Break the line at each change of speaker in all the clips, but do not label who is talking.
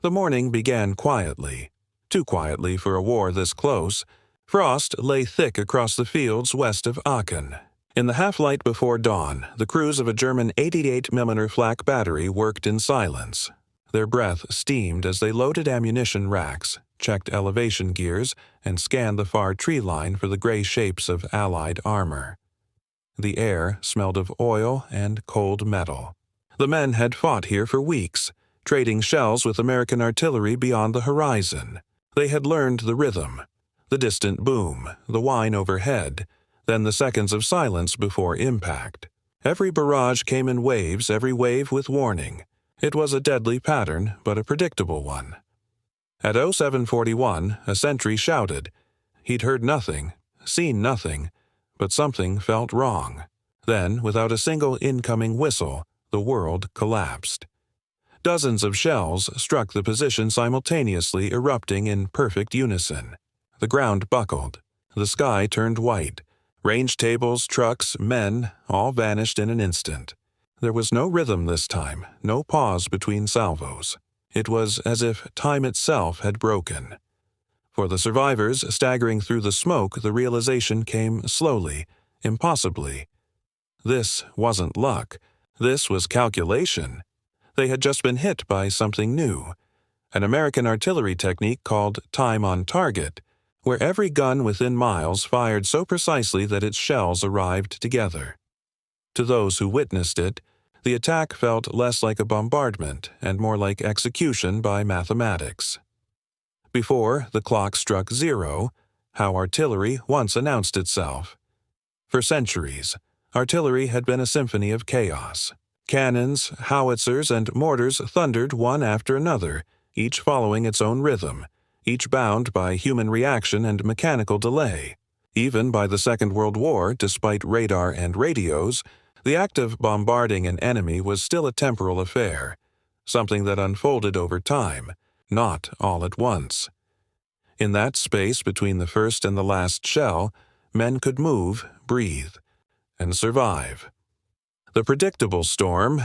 The morning began quietly, too quietly for a war this close. Frost lay thick across the fields west of Aachen. In the half-light before dawn, the crews of a German 88mm flak battery worked in silence. Their breath steamed as they loaded ammunition racks, checked elevation gears, and scanned the far tree line for the gray shapes of Allied armor. The air smelled of oil and cold metal. The men had fought here for weeks, trading shells with American artillery beyond the horizon. They had learned the rhythm, the distant boom, the whine overhead, then the seconds of silence before impact. Every barrage came in waves, every wave with warning. It was a deadly pattern, but a predictable one. At 0741, a sentry shouted. He'd heard nothing, seen nothing, but something felt wrong. Then, without a single incoming whistle, the world collapsed. Dozens of shells struck the position simultaneously, erupting in perfect unison. The ground buckled. The sky turned white. Range tables, trucks, men, all vanished in an instant. There was no rhythm this time, no pause between salvos. It was as if time itself had broken. For the survivors staggering through the smoke, the realization came slowly, impossibly. This wasn't luck. This was calculation. They had just been hit by something new, an American artillery technique called time on target, where every gun within miles fired so precisely that its shells arrived together. To those who witnessed it, the attack felt less like a bombardment and more like execution by mathematics. Before the clock struck 0, how artillery once announced itself. For centuries, artillery had been a symphony of chaos. Cannons, howitzers, and mortars thundered one after another, each following its own rhythm, each bound by human reaction and mechanical delay. Even by the Second World War, despite radar and radios, the act of bombarding an enemy was still a temporal affair, something that unfolded over time, not all at once. In that space between the first and the last shell, men could move, breathe, and survive. The predictable storm.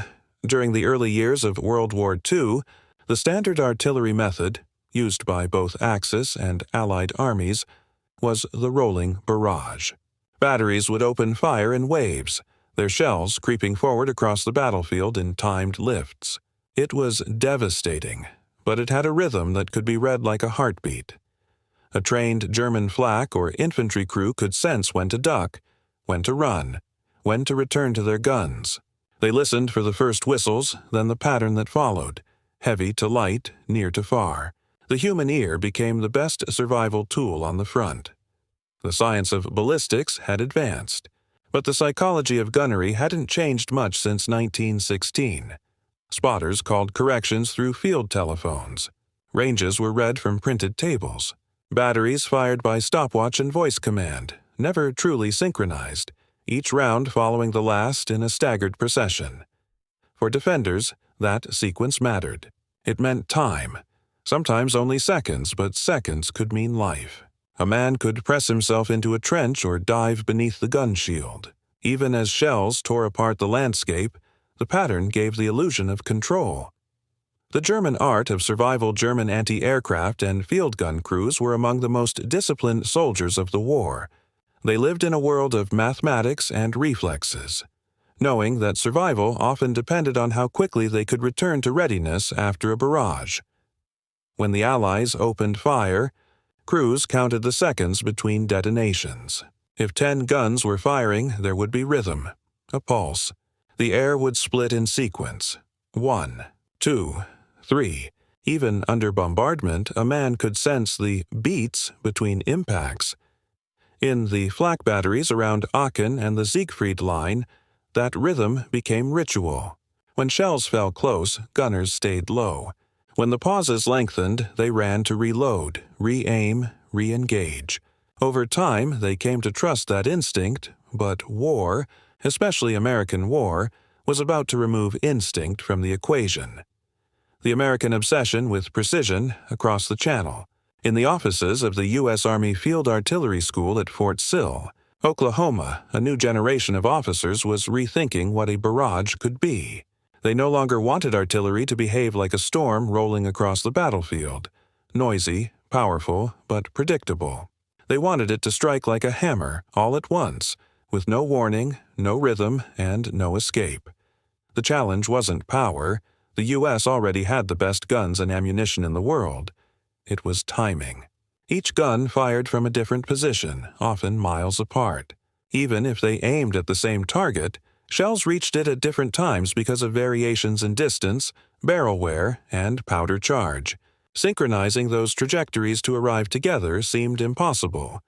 During the early years of World War II, the standard artillery method, used by both Axis and Allied armies, was the rolling barrage. Batteries would open fire in waves, their shells creeping forward across the battlefield in timed lifts. It was devastating, but it had a rhythm that could be read like a heartbeat. A trained German flak or infantry crew could sense when to duck, when to run, when to return to their guns. They listened for the first whistles, then the pattern that followed, heavy to light, near to far. The human ear became the best survival tool on the front. The science of ballistics had advanced, but the psychology of gunnery hadn't changed much since 1916. Spotters called corrections through field telephones. Ranges were read from printed tables. Batteries fired by stopwatch and voice command, never truly synchronized, each round following the last in a staggered procession. For defenders, that sequence mattered. It meant time. Sometimes only seconds, but seconds could mean life. A man could press himself into a trench or dive beneath the gun shield. Even as shells tore apart the landscape, the pattern gave the illusion of control. The German art of survival. German anti-aircraft and field gun crews were among the most disciplined soldiers of the war. They lived in a world of mathematics and reflexes, knowing that survival often depended on how quickly they could return to readiness after a barrage. When the Allies opened fire, crews counted the seconds between detonations. If 10 guns were firing, there would be rhythm, a pulse. The air would split in sequence. 1, 2, 3. Even under bombardment, a man could sense the beats between impacts. In the flak batteries around Aachen and the Siegfried Line, that rhythm became ritual. When shells fell close, gunners stayed low. When the pauses lengthened, they ran to reload, re-aim, re-engage. Over time, they came to trust that instinct, but war, especially American war, was about to remove instinct from the equation. The American obsession with precision across the channel. In the offices of the U.S. Army Field Artillery School at Fort Sill, Oklahoma, a new generation of officers was rethinking what a barrage could be. They no longer wanted artillery to behave like a storm rolling across the battlefield, noisy, powerful, but predictable. They wanted it to strike like a hammer all at once, with no warning, no rhythm, and no escape. The challenge wasn't power. The U.S. already had the best guns and ammunition in the world. It was timing. Each gun fired from a different position, often miles apart. Even if they aimed at the same target, shells reached it at different times because of variations in distance, barrel wear, and powder charge. Synchronizing those trajectories to arrive together seemed impossible.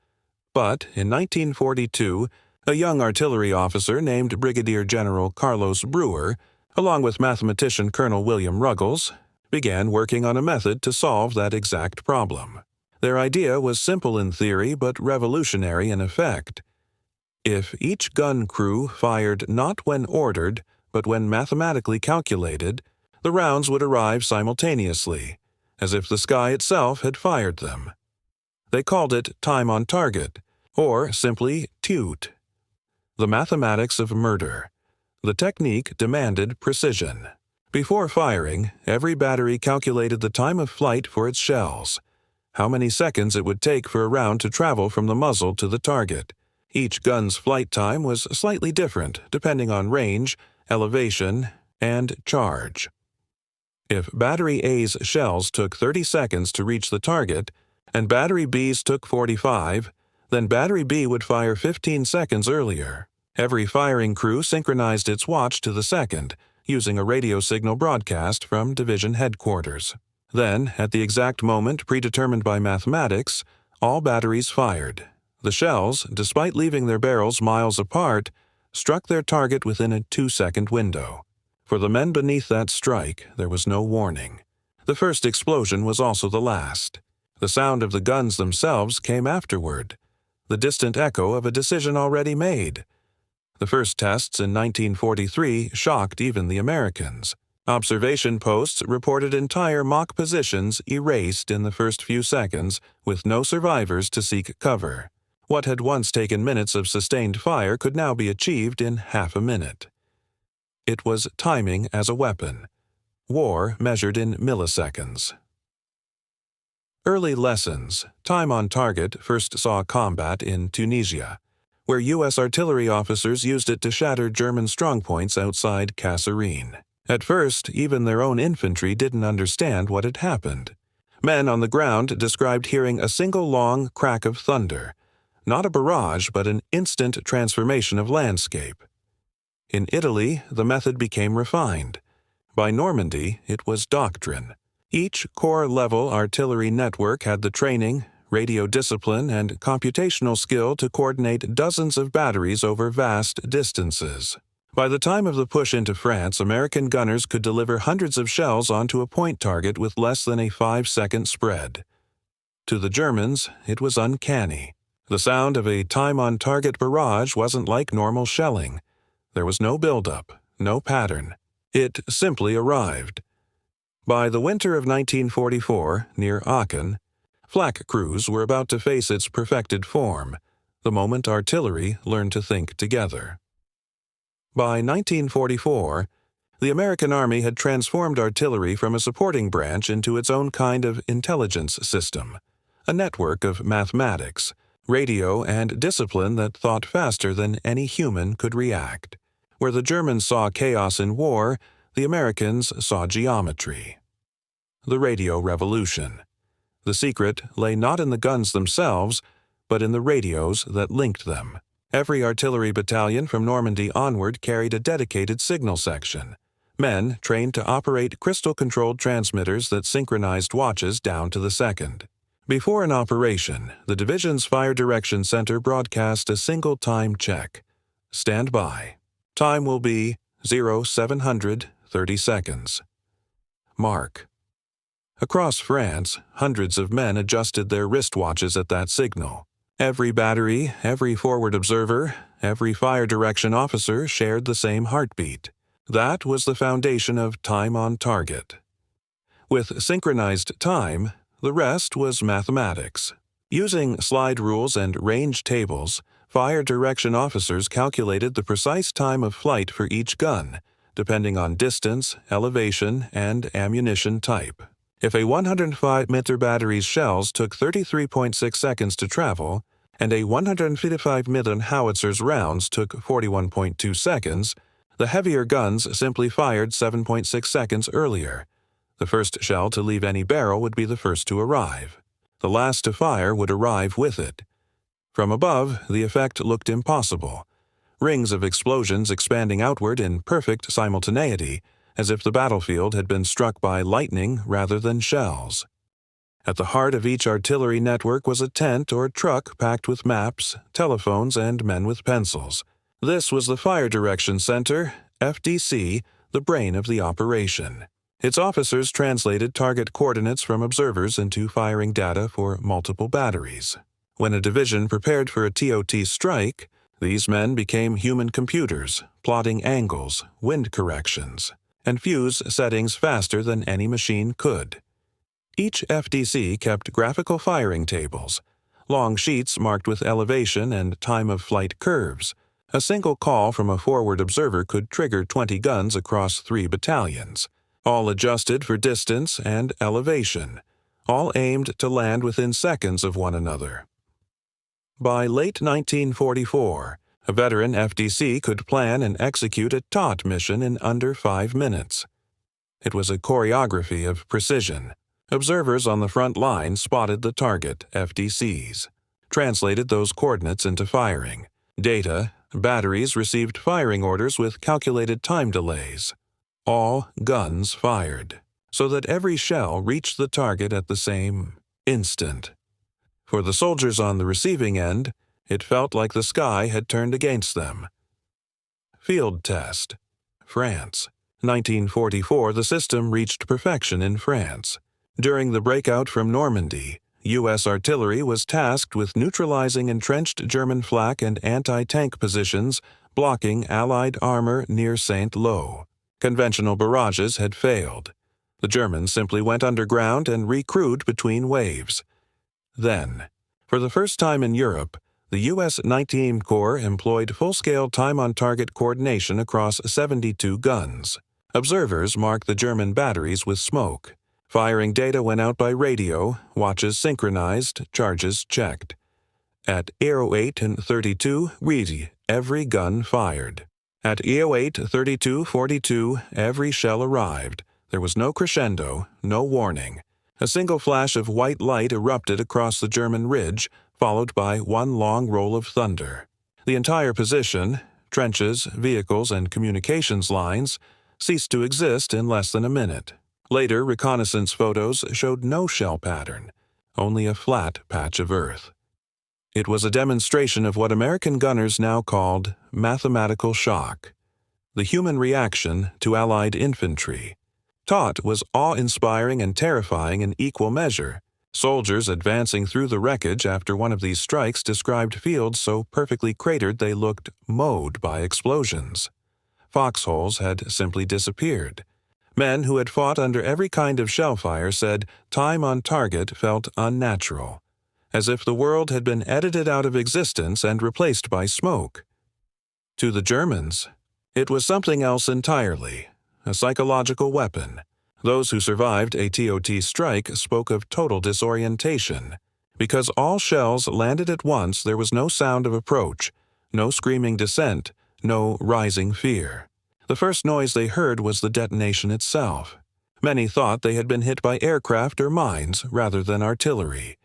But in 1942, a young artillery officer named Brigadier General Carlos Brewer, along with mathematician Colonel William Ruggles, began working on a method to solve that exact problem. Their idea was simple in theory but revolutionary in effect. If each gun crew fired not when ordered, but when mathematically calculated, the rounds would arrive simultaneously, as if the sky itself had fired them. They called it time on target, or simply TUT. The mathematics of murder. The technique demanded precision. Before firing, every battery calculated the time of flight for its shells, how many seconds it would take for a round to travel from the muzzle to the target. Each gun's flight time was slightly different depending on range, elevation, and charge. If Battery A's shells took 30 seconds to reach the target, and Battery B's took 45, then Battery B would fire 15 seconds earlier. Every firing crew synchronized its watch to the second, using a radio signal broadcast from division headquarters. Then, at the exact moment predetermined by mathematics, all batteries fired. The shells, despite leaving their barrels miles apart, struck their target within a 2-second window. For the men beneath that strike, there was no warning. The first explosion was also the last. The sound of the guns themselves came afterward, the distant echo of a decision already made. The first tests in 1943 shocked even the Americans. Observation posts reported entire mock positions erased in the first few seconds, with no survivors to seek cover. What had once taken minutes of sustained fire could now be achieved in half a minute. It was timing as a weapon. War measured in milliseconds. Early lessons. Time on target first saw combat in Tunisia, where U.S. artillery officers used it to shatter German strongpoints outside Kasserine. At first, even their own infantry didn't understand what had happened. Men on the ground described hearing a single long crack of thunder, not a barrage but an instant transformation of landscape. In Italy, the method became refined. By Normandy, it was doctrine. Each corps-level artillery network had the training, radio discipline, and computational skill to coordinate dozens of batteries over vast distances. By the time of the push into France, American gunners could deliver hundreds of shells onto a point target with less than a 5-second spread. To the Germans, it was uncanny. The sound of a time-on-target barrage wasn't like normal shelling. There was no buildup, no pattern. It simply arrived. By the winter of 1944, near Aachen, flak crews were about to face its perfected form, the moment artillery learned to think together. By 1944, the American Army had transformed artillery from a supporting branch into its own kind of intelligence system, a network of mathematics, radio, and discipline that thought faster than any human could react. Where the Germans saw chaos in war, the Americans saw geometry. The radio revolution. The secret lay not in the guns themselves, but in the radios that linked them. Every artillery battalion from Normandy onward carried a dedicated signal section, men trained to operate crystal-controlled transmitters that synchronized watches down to the second. Before an operation, the division's Fire Direction Center broadcast a single time check. Stand by. Time will be 0730 seconds. Mark. Across France, hundreds of men adjusted their wristwatches at that signal. Every battery, every forward observer, every fire direction officer shared the same heartbeat. That was the foundation of time on target. With synchronized time, the rest was mathematics. Using slide rules and range tables, fire direction officers calculated the precise time of flight for each gun, depending on distance, elevation, and ammunition type. If a 105mm battery's shells took 33.6 seconds to travel, and a 155mm howitzer's rounds took 41.2 seconds, the heavier guns simply fired 7.6 seconds earlier. The first shell to leave any barrel would be the first to arrive. The last to fire would arrive with it. From above, the effect looked impossible. Rings of explosions expanding outward in perfect simultaneity, as if the battlefield had been struck by lightning rather than shells. At the heart of each artillery network was a tent or truck packed with maps, telephones, and men with pencils. This was the Fire Direction Center, FDC, the brain of the operation. Its officers translated target coordinates from observers into firing data for multiple batteries. When a division prepared for a TOT strike, these men became human computers, plotting angles, wind corrections, and fuse settings faster than any machine could. Each FDC kept graphical firing tables, long sheets marked with elevation and time of flight curves. A single call from a forward observer could trigger 20 guns across 3 battalions, all adjusted for distance and elevation, all aimed to land within seconds of one another. By late 1944, a veteran FDC could plan and execute a TOT mission in under 5 minutes. It was a choreography of precision. Observers on the front line spotted the target, FDCs, translated those coordinates into firing. Data, batteries received firing orders with calculated time delays. All guns fired, so that every shell reached the target at the same instant. For the soldiers on the receiving end, it felt like the sky had turned against them. Field test. France. 1944, the system reached perfection in France. During the breakout from Normandy, U.S. artillery was tasked with neutralizing entrenched German flak and anti-tank positions blocking Allied armor near Saint-Lô. Conventional barrages had failed. The Germans simply went underground and recrewed between waves. Then, for the first time in Europe, the U.S. 19th Corps employed full-scale time-on-target coordination across 72 guns. Observers marked the German batteries with smoke. Firing data went out by radio, watches synchronized, charges checked. At 08 and 32, read, every gun fired. At 08, 32, 42, every shell arrived. There was no crescendo, no warning. A single flash of white light erupted across the German ridge, followed by one long roll of thunder. The entire position, trenches, vehicles, and communications lines, ceased to exist in less than a minute. Later, reconnaissance photos showed no shell pattern, only a flat patch of earth. It was a demonstration of what American gunners now called mathematical shock, the human reaction to Allied infantry. TOT was awe-inspiring and terrifying in equal measure. Soldiers advancing through the wreckage after one of these strikes described fields so perfectly cratered they looked mowed by explosions. Foxholes had simply disappeared. Men who had fought under every kind of shell fire said time on target felt unnatural, as if the world had been edited out of existence and replaced by smoke. To the Germans, it was something else entirely, a psychological weapon. Those who survived a TOT strike spoke of total disorientation. Because all shells landed at once, there was no sound of approach, no screaming descent, no rising fear. The first noise they heard was the detonation itself. Many thought they had been hit by aircraft or mines rather than artillery.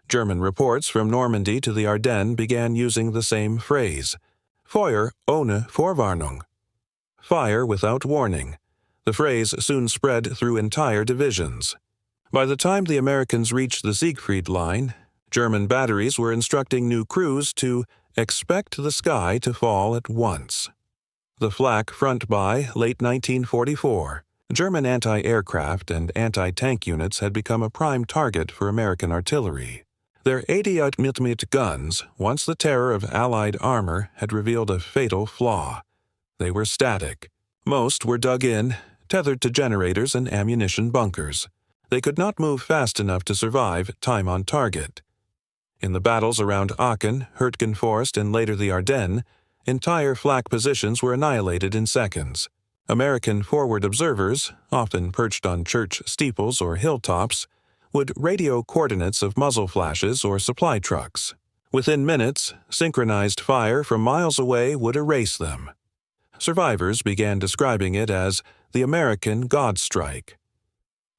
German reports from Normandy to the Ardennes began using the same phrase, Feuer ohne Vorwarnung, fire without warning. The phrase soon spread through entire divisions. By the time the Americans reached the Siegfried Line, German batteries were instructing new crews to expect the sky to fall at once. The flak front by late 1944, German anti-aircraft and anti-tank units had become a prime target for American artillery. Their 88mm guns, once the terror of Allied armor, had revealed a fatal flaw. They were static. Most were dug in, tethered to generators and ammunition bunkers. They could not move fast enough to survive time on target. In the battles around Aachen, Hurtgen Forest, and later the Ardennes, entire flak positions were annihilated in seconds. American forward observers, often perched on church steeples or hilltops, would radio coordinates of muzzle flashes or supply trucks. Within minutes, synchronized fire from miles away would erase them. Survivors began describing it as the American God Strike.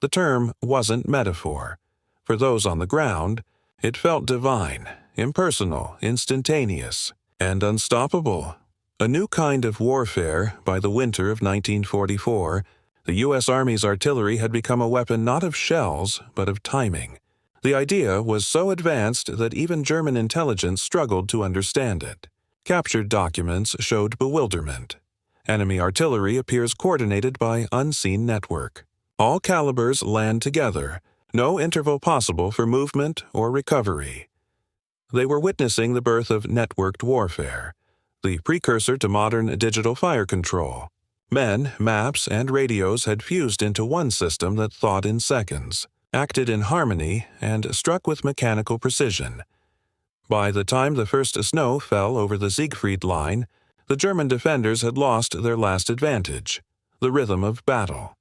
The term wasn't metaphor. For those on the ground, it felt divine, impersonal, instantaneous, and unstoppable. A new kind of warfare. By the winter of 1944, the U.S. Army's artillery had become a weapon not of shells, but of timing. The idea was so advanced that even German intelligence struggled to understand it. Captured documents showed bewilderment. Enemy artillery appears coordinated by unseen network. All calibers land together, no interval possible for movement or recovery. They were witnessing the birth of networked warfare, the precursor to modern digital fire control. Men, maps, and radios had fused into one system that thought in seconds, acted in harmony, and struck with mechanical precision. By the time the first snow fell over the Siegfried Line, the German defenders had lost their last advantage, the rhythm of battle.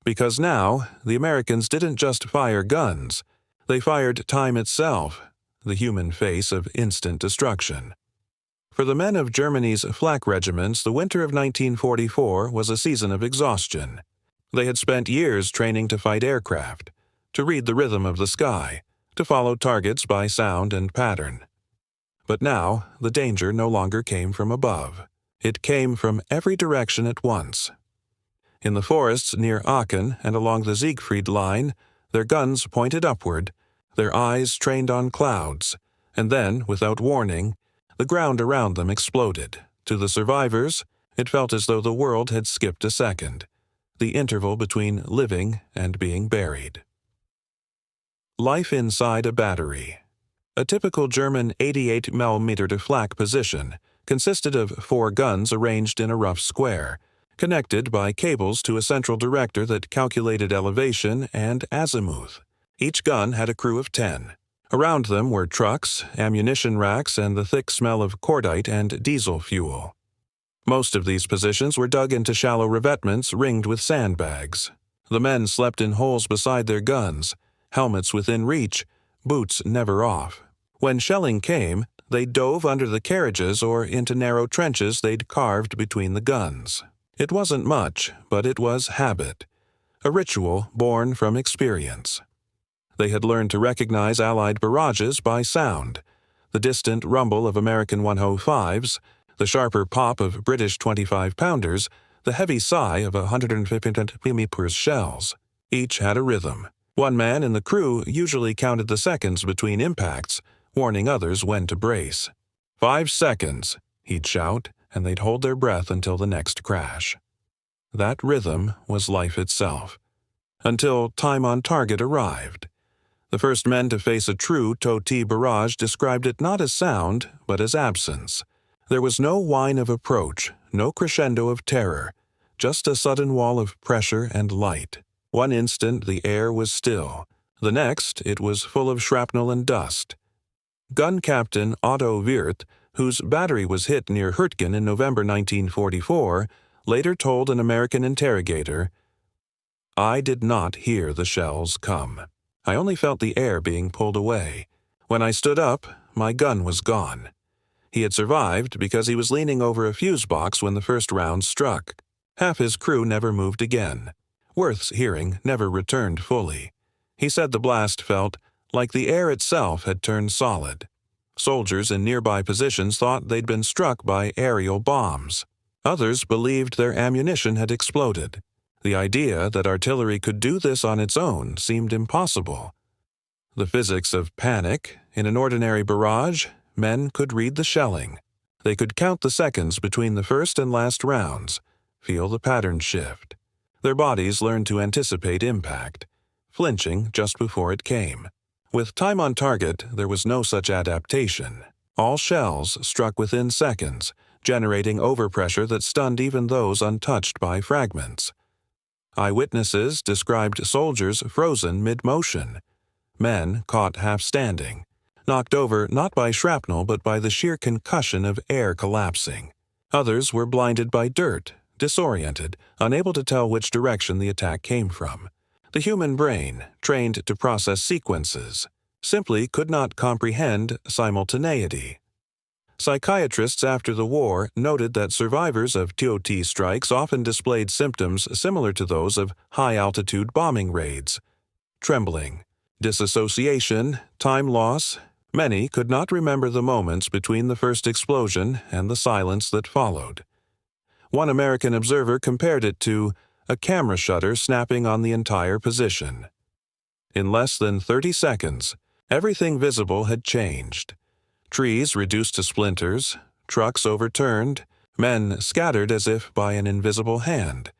Because now, the Americans didn't just fire guns, they fired time itself, the human face of instant destruction. For the men of Germany's flak regiments, the winter of 1944 was a season of exhaustion. They had spent years training to fight aircraft, to read the rhythm of the sky, to follow targets by sound and pattern. But now, the danger no longer came from above. It came from every direction at once. In the forests near Aachen and along the Siegfried Line, their guns pointed upward, their eyes trained on clouds, and then, without warning, the ground around them exploded. To the survivors, it felt as though the world had skipped a second, the interval between living and being buried. Life inside a battery. A typical German 88mm flak position consisted of 4 guns arranged in a rough square, connected by cables to a central director that calculated elevation and azimuth. Each gun had a crew of 10. Around them were trucks, ammunition racks, and the thick smell of cordite and diesel fuel. Most of these positions were dug into shallow revetments ringed with sandbags. The men slept in holes beside their guns, helmets within reach, boots never off. When shelling came, they dove under the carriages or into narrow trenches they'd carved between the guns. It wasn't much, but it was habit, a ritual born from experience. They had learned to recognize Allied barrages by sound, the distant rumble of American 105s, the sharper pop of British 25-pounders, the heavy sigh of 150mm shells. Each had a rhythm. One man in the crew usually counted the seconds between impacts, warning others when to brace. 5 seconds, he'd shout, and they'd hold their breath until the next crash. That rhythm was life itself. Until time on target arrived. The first men to face a true TOT barrage described it not as sound, but as absence. There was no whine of approach, no crescendo of terror, just a sudden wall of pressure and light. One instant the air was still. The next it was full of shrapnel and dust. Gun Captain Otto Wirth, whose battery was hit near Hürtgen in November 1944, later told an American interrogator, "I did not hear the shells come. I only felt the air being pulled away. When I stood up, my gun was gone." He had survived because he was leaning over a fuse box when the first round struck. Half his crew never moved again. Wirth's hearing never returned fully. He said the blast felt like the air itself had turned solid. Soldiers in nearby positions thought they'd been struck by aerial bombs. Others believed their ammunition had exploded. The idea that artillery could do this on its own seemed impossible. The physics of panic. In an ordinary barrage, men could read the shelling. They could count the seconds between the first and last rounds, feel the pattern shift. Their bodies learned to anticipate impact, flinching just before it came. With time on target, there was no such adaptation. All shells struck within seconds, generating overpressure that stunned even those untouched by fragments. Eyewitnesses described soldiers frozen mid-motion, men caught half-standing, knocked over not by shrapnel but by the sheer concussion of air collapsing. Others were blinded by dirt, disoriented, unable to tell which direction the attack came from. The human brain, trained to process sequences, simply could not comprehend simultaneity. Psychiatrists after the war noted that survivors of TOT strikes often displayed symptoms similar to those of high-altitude bombing raids: trembling, disassociation, time loss. Many could not remember the moments between the first explosion and the silence that followed. One American observer compared it to a camera shutter snapping on the entire position. In less than 30 seconds, everything visible had changed. Trees reduced to splinters, trucks overturned, men scattered as if by an invisible hand.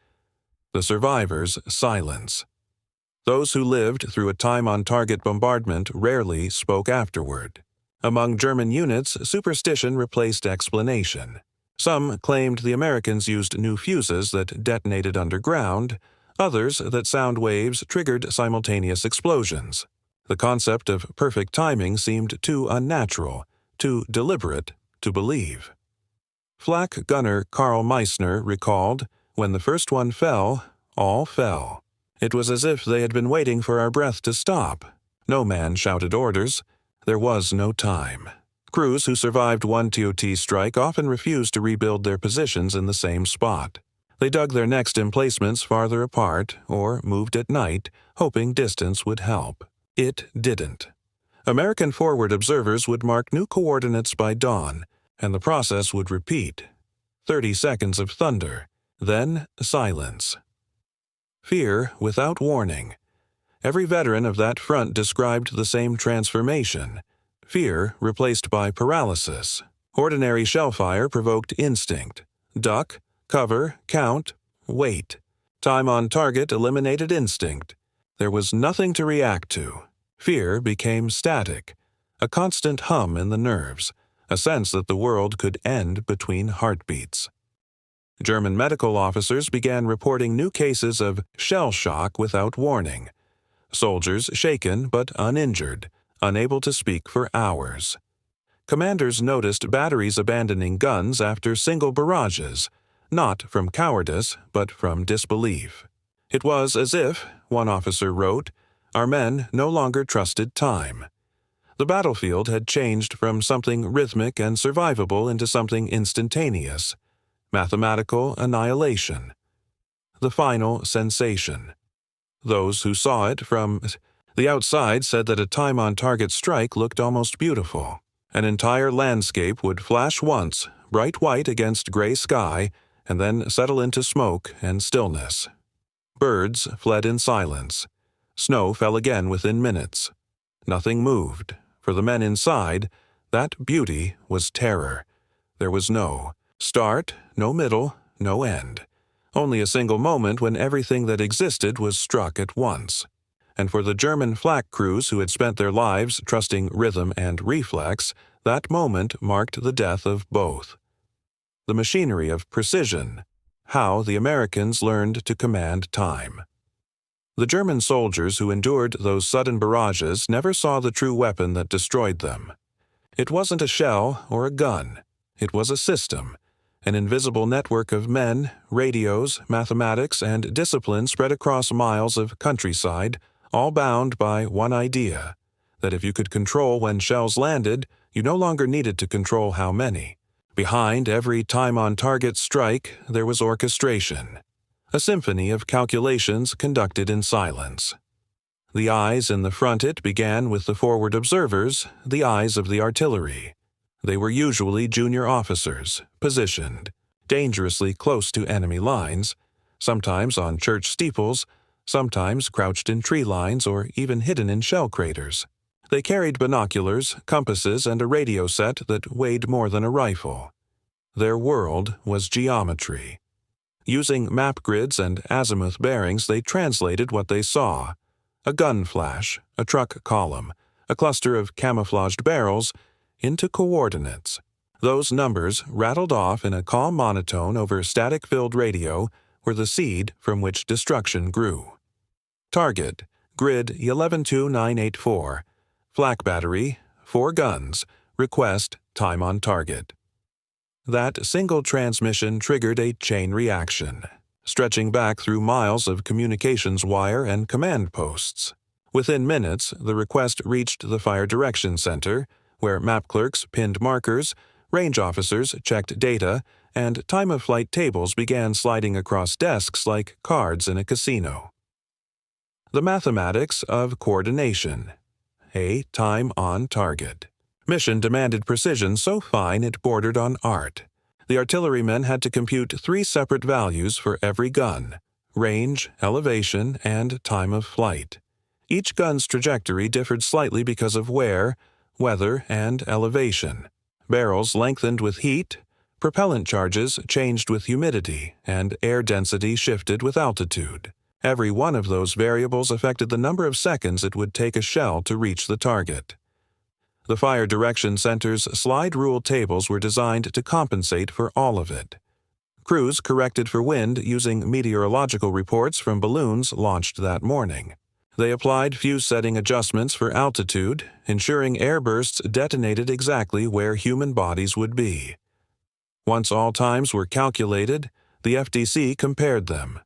The survivors' silence. Those who lived through a time-on-target bombardment rarely spoke afterward. Among German units, superstition replaced explanation. Some claimed the Americans used new fuses that detonated underground, others that sound waves triggered simultaneous explosions. The concept of perfect timing seemed too unnatural, too deliberate to believe. Flak gunner Karl Meissner recalled, "When the first one fell, all fell. It was as if they had been waiting for our breath to stop. No man shouted orders. There was no time." Crews who survived one TOT strike often refused to rebuild their positions in the same spot. They dug their next emplacements farther apart or moved at night, hoping distance would help. It didn't. American forward observers would mark new coordinates by dawn, and the process would repeat. 30 seconds of thunder, then silence. Fear without warning. Every veteran of that front described the same transformation. Fear replaced by paralysis. Ordinary shellfire provoked instinct. Duck, cover, count, wait. Time on target eliminated instinct. There was nothing to react to. Fear became static, a constant hum in the nerves, a sense that the world could end between heartbeats. German medical officers began reporting new cases of shell shock without warning. Soldiers shaken but uninjured, unable to speak for hours. Commanders noticed batteries abandoning guns after single barrages, not from cowardice but from disbelief. It was as if, one officer wrote, our men no longer trusted time. The battlefield had changed from something rhythmic and survivable into something instantaneous, mathematical annihilation. The final sensation. Those who saw it from the outside said that a time-on-target strike looked almost beautiful. An entire landscape would flash once, bright white against gray sky, and then settle into smoke and stillness. Birds fled in silence. Snow fell again within minutes. Nothing moved. For the men inside, that beauty was terror. There was no start, no middle, no end. Only a single moment when everything that existed was struck at once. And for the German flak crews who had spent their lives trusting rhythm and reflex, that moment marked the death of both. The machinery of precision. How the Americans learned to command time. The German soldiers who endured those sudden barrages never saw the true weapon that destroyed them. It wasn't a shell or a gun. It was a system, an invisible network of men, radios, mathematics, and discipline spread across miles of countryside, all bound by one idea, that if you could control when shells landed, you no longer needed to control how many. Behind every time-on-target strike, there was orchestration. A symphony of calculations conducted in silence. The eyes in the frontet began with the forward observers, the eyes of the artillery. They were usually junior officers, positioned, dangerously close to enemy lines, sometimes on church steeples, sometimes crouched in tree lines or even hidden in shell craters. They carried binoculars, compasses, and a radio set that weighed more than a rifle. Their world was geometry. Using map grids and azimuth bearings, they translated what they saw. A gun flash, a truck column, a cluster of camouflaged barrels, into coordinates. Those numbers, rattled off in a calm monotone over static-filled radio, were the seed from which destruction grew. Target, grid 112984. Flak battery, 4 guns. Request, time on target. That single transmission triggered a chain reaction, stretching back through miles of communications wire and command posts. Within minutes, the request reached the Fire Direction Center, where map clerks pinned markers, range officers checked data, and time-of-flight tables began sliding across desks like cards in a casino. The mathematics of coordination. A time on target. Mission demanded precision so fine it bordered on art. The artillerymen had to compute 3 separate values for every gun: range, elevation, and time of flight. Each gun's trajectory differed slightly because of wear, weather, and elevation. Barrels lengthened with heat, propellant charges changed with humidity, and air density shifted with altitude. Every one of those variables affected the number of seconds it would take a shell to reach the target. The Fire Direction Center's slide rule tables were designed to compensate for all of it. Crews corrected for wind using meteorological reports from balloons launched that morning. They applied fuse-setting adjustments for altitude, ensuring airbursts detonated exactly where human bodies would be. Once all times were calculated, the FDC compared them.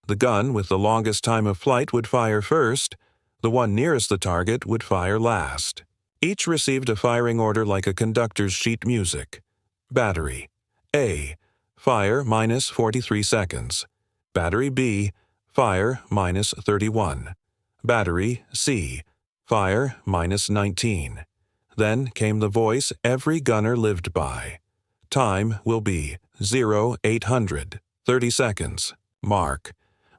The gun with the longest time of flight would fire first, the one nearest the target would fire last. Each received a firing order like a conductor's sheet music. Battery A. Fire minus 43 seconds. Battery B. Fire minus 31. Battery C. Fire minus 19. Then came the voice every gunner lived by. Time will be 0800, 30 seconds. Mark.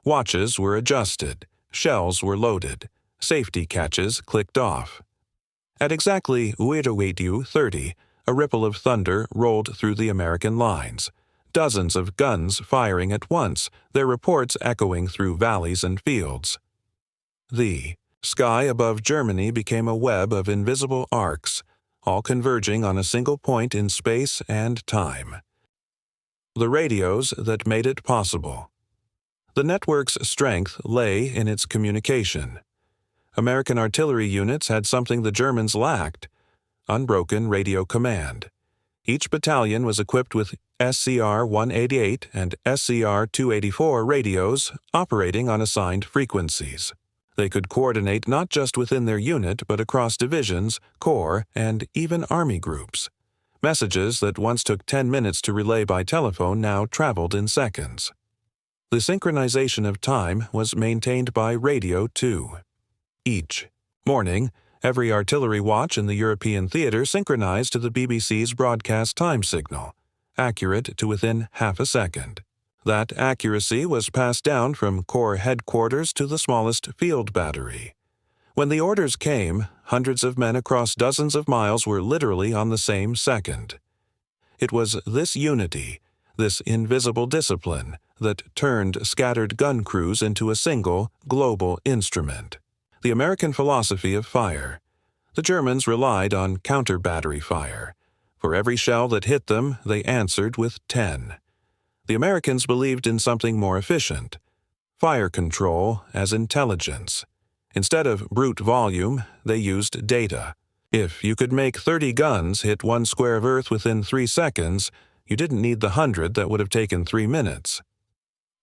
Watches were adjusted. Shells were loaded. Safety catches clicked off. At exactly 08:30, a ripple of thunder rolled through the American lines. Dozens of guns firing at once, their reports echoing through valleys and fields. The sky above Germany became a web of invisible arcs, all converging on a single point in space and time. The radios that made it possible. The network's strength lay in its communication. American artillery units had something the Germans lacked: unbroken radio command. Each battalion was equipped with SCR-188 and SCR-284 radios operating on assigned frequencies. They could coordinate not just within their unit but across divisions, corps, and even army groups. Messages that once took 10 minutes to relay by telephone now traveled in seconds. The synchronization of time was maintained by radio, too. Each morning, every artillery watch in the European theater synchronized to the BBC's broadcast time signal, accurate to within half a second. That accuracy was passed down from Corps headquarters to the smallest field battery. When the orders came, hundreds of men across dozens of miles were literally on the same second. It was this unity, this invisible discipline, that turned scattered gun crews into a single, global instrument. The American philosophy of fire. The Germans relied on counter-battery fire. For every shell that hit them, they answered with 10. The Americans believed in something more efficient: fire control as intelligence. Instead of brute volume, they used data. If you could make 30 guns hit 1 square of Earth within 3 seconds, you didn't need the 100 that would have taken 3 minutes.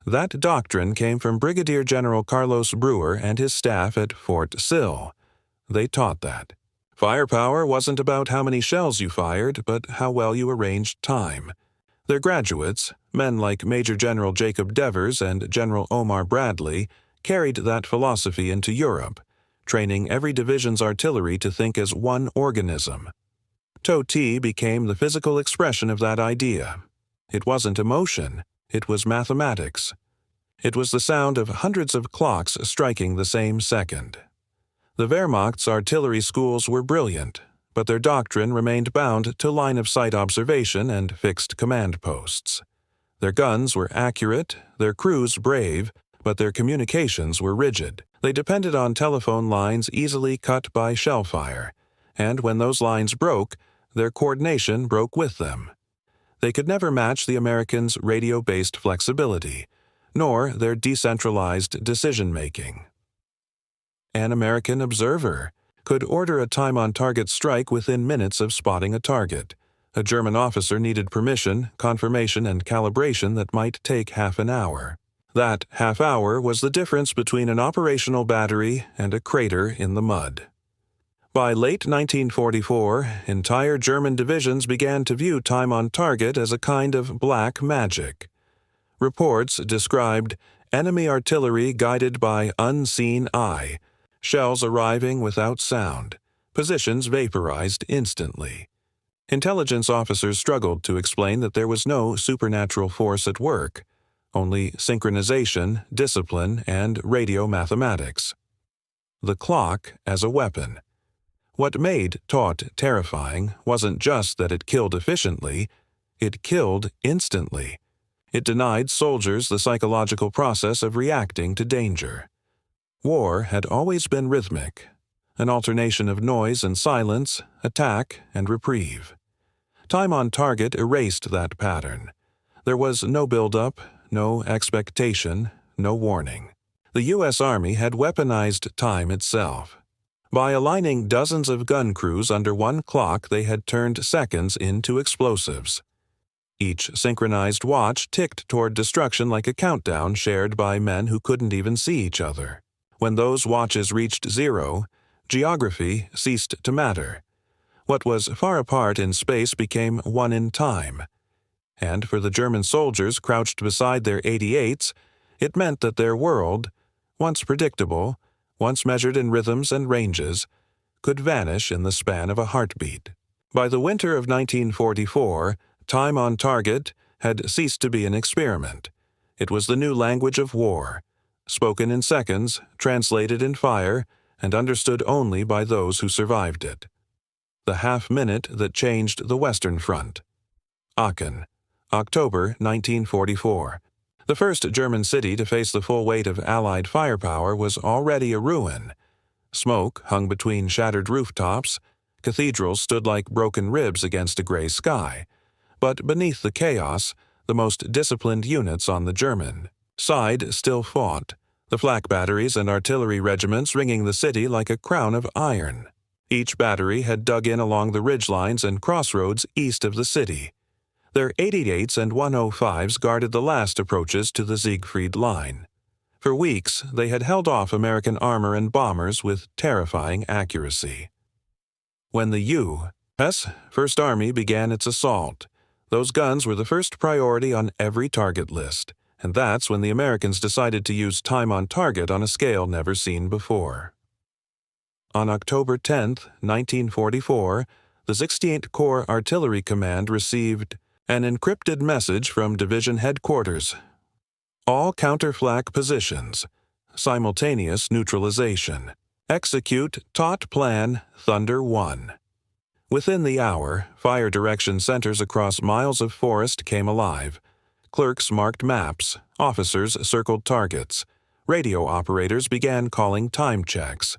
That doctrine came from Brigadier General Carlos Brewer and his staff at Fort Sill. They taught that. Firepower wasn't about how many shells you fired, but how well you arranged time. Their graduates, men like Major General Jacob Devers and General Omar Bradley, carried that philosophy into Europe, training every division's artillery to think as one organism. TOT became the physical expression of that idea. It wasn't emotion. It was mathematics. It was the sound of hundreds of clocks striking the same second. The Wehrmacht's artillery schools were brilliant, but their doctrine remained bound to line-of-sight observation and fixed command posts. Their guns were accurate, their crews brave, but their communications were rigid. They depended on telephone lines easily cut by shell fire, and when those lines broke, their coordination broke with them. They could never match the Americans' radio-based flexibility, nor their decentralized decision-making. An American observer could order a time-on-target strike within minutes of spotting a target, A German officer needed permission, confirmation, and calibration that might take half an hour. That half hour was the difference between an operational battery and a crater in the mud. By late 1944, entire German divisions began to view time on target as a kind of black magic. Reports described enemy artillery guided by unseen eye, shells arriving without sound, positions vaporized instantly. Intelligence officers struggled to explain that there was no supernatural force at work, only synchronization, discipline, and radio mathematics. The clock as a weapon. What made taut terrifying wasn't just that it killed efficiently, it killed instantly. It denied soldiers the psychological process of reacting to danger. War had always been rhythmic, an alternation of noise and silence, attack and reprieve. Time on target erased that pattern. There was no build-up, no expectation, no warning. The U.S. Army had weaponized time itself. By aligning dozens of gun crews under one clock, they had turned seconds into explosives. Each synchronized watch ticked toward destruction like a countdown shared by men who couldn't even see each other. When those watches reached zero, geography ceased to matter. What was far apart in space became one in time. And for the German soldiers crouched beside their 88s, it meant that their world, once predictable, once measured in rhythms and ranges, could vanish in the span of a heartbeat. By the winter of 1944, time on target had ceased to be an experiment. It was the new language of war, spoken in seconds, translated in fire, and understood only by those who survived it. The half-minute that changed the Western Front. Aachen, October 1944. The first German city to face the full weight of Allied firepower was already a ruin. Smoke hung between shattered rooftops. Cathedrals stood like broken ribs against a gray sky. But beneath the chaos, the most disciplined units on the German side still fought, the flak batteries and artillery regiments ringing the city like a crown of iron. Each battery had dug in along the ridgelines and crossroads east of the city. Their 88s and 105s guarded the last approaches to the Siegfried Line. For weeks, they had held off American armor and bombers with terrifying accuracy. When the U.S. First Army began its assault, those guns were the first priority on every target list, and that's when the Americans decided to use time on target on a scale never seen before. On October 10, 1944, the 68th Corps Artillery Command received an encrypted message from Division Headquarters. All counterflak positions. Simultaneous neutralization. Execute taut plan Thunder 1. Within the hour, fire direction centers across miles of forest came alive. Clerks marked maps, officers circled targets. Radio operators began calling time checks.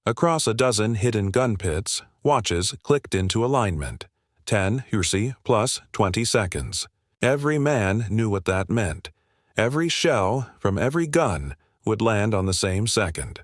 Across a dozen hidden gun pits, watches clicked into alignment. 10 Hursi plus 20 seconds. Every man knew what that meant. Every shell from every gun would land on the same second.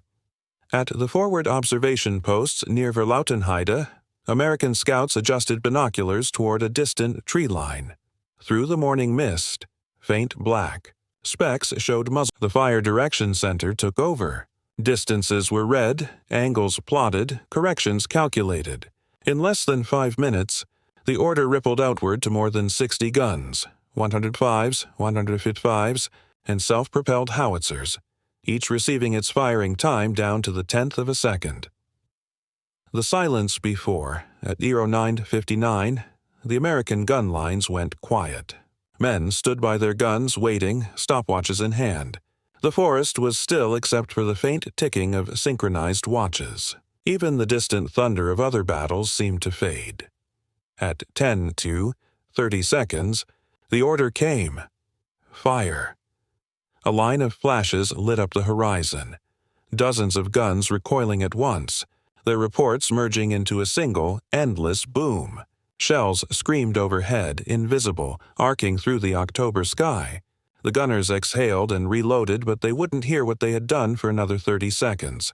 At the forward observation posts near Verlautenheide, American scouts adjusted binoculars toward a distant tree line. Through the morning mist, faint black, specks showed muzzle. The fire direction center took over. Distances were read, angles plotted, corrections calculated. In less than 5 minutes, the order rippled outward to more than 60 guns, 105s, 155s, and self-propelled howitzers, each receiving its firing time down to the 10th of a second. The silence before, at 09:59, the American gun lines went quiet. Men stood by their guns waiting, stopwatches in hand. The forest was still except for the faint ticking of synchronized watches. Even the distant thunder of other battles seemed to fade. At 10:30 seconds, the order came. Fire. A line of flashes lit up the horizon. Dozens of guns recoiling at once, their reports merging into a single, endless boom. Shells screamed overhead, invisible, arcing through the October sky. The gunners exhaled and reloaded, but they wouldn't hear what they had done for another 30 seconds.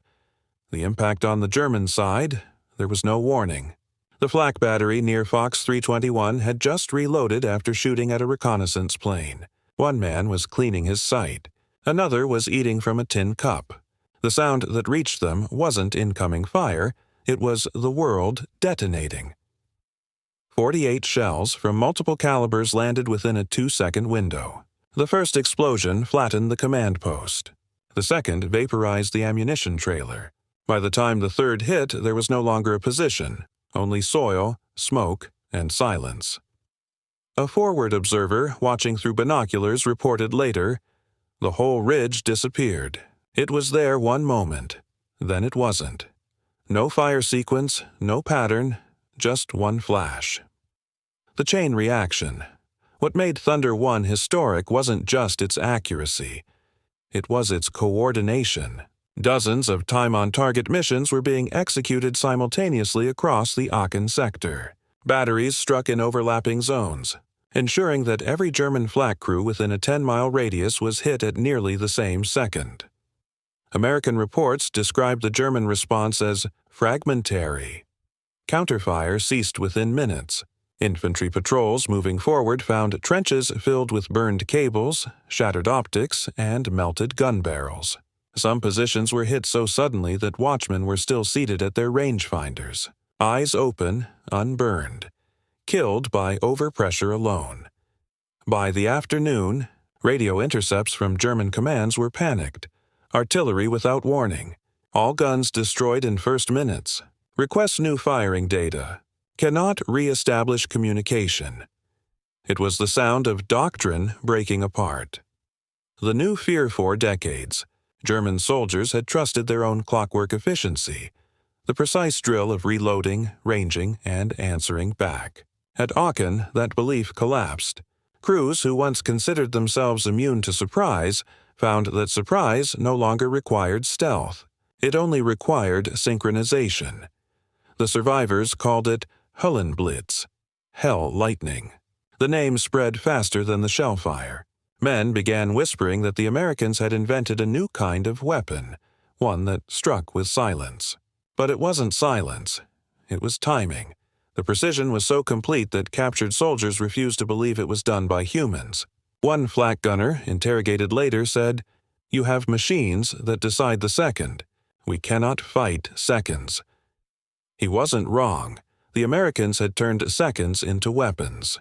The impact on the German side, there was no warning. The flak battery near Fox 321 had just reloaded after shooting at a reconnaissance plane. One man was cleaning his sight. Another was eating from a tin cup. The sound that reached them wasn't incoming fire, it was the world detonating. 48 shells from multiple calibers landed within a 2-second window. The first explosion flattened the command post. The second vaporized the ammunition trailer. By the time the third hit, there was no longer a position, only soil, smoke, and silence. A forward observer watching through binoculars reported later, "The whole ridge disappeared. It was there one moment, then it wasn't. No fire sequence, no pattern, just one flash." The chain reaction. What made Thunder 1 historic wasn't just its accuracy. It was its coordination. Dozens of time-on-target missions were being executed simultaneously across the Aachen sector. Batteries struck in overlapping zones, ensuring that every German flak crew within a 10-mile radius was hit at nearly the same second. American reports described the German response as fragmentary. Counterfire ceased within minutes. Infantry patrols moving forward found trenches filled with burned cables, shattered optics, and melted gun barrels. Some positions were hit so suddenly that watchmen were still seated at their rangefinders, eyes open, unburned, killed by overpressure alone. By the afternoon, radio intercepts from German commands were panicked. Artillery without warning. All guns destroyed in first minutes. Request new firing data. Cannot re-establish communication. It was the sound of doctrine breaking apart. The new fear for decades. German soldiers had trusted their own clockwork efficiency, the precise drill of reloading, ranging, and answering back. At Aachen, that belief collapsed. Crews who once considered themselves immune to surprise found that surprise no longer required stealth. It only required synchronization. The survivors called it Höllenblitz, hell lightning. The name spread faster than the shell fire. Men began whispering that the Americans had invented a new kind of weapon, one that struck with silence. But it wasn't silence. It was timing. The precision was so complete that captured soldiers refused to believe it was done by humans. One flak gunner, interrogated later, said, "You have machines that decide the second. We cannot fight seconds." He wasn't wrong. The Americans had turned seconds into weapons.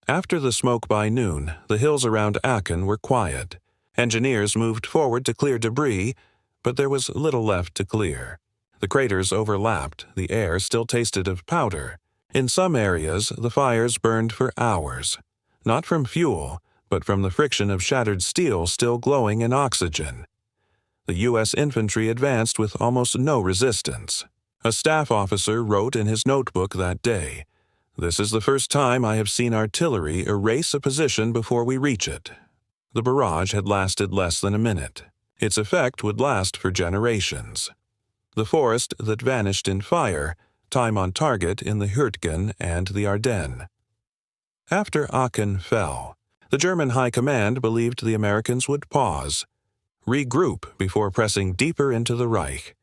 After the smoke by noon, the hills around Aachen were quiet. Engineers moved forward to clear debris, but there was little left to clear. The craters overlapped, the air still tasted of powder. In some areas, the fires burned for hours, not from fuel, but from the friction of shattered steel still glowing in oxygen. The U.S. infantry advanced with almost no resistance. A staff officer wrote in his notebook that day, "This is the first time I have seen artillery erase a position before we reach it." The barrage had lasted less than a minute. Its effect would last for generations. The forest that vanished in fire, time on target in the Hürtgen and the Ardennes. After Aachen fell, the German High Command believed the Americans would pause, regroup before pressing deeper into the Reich.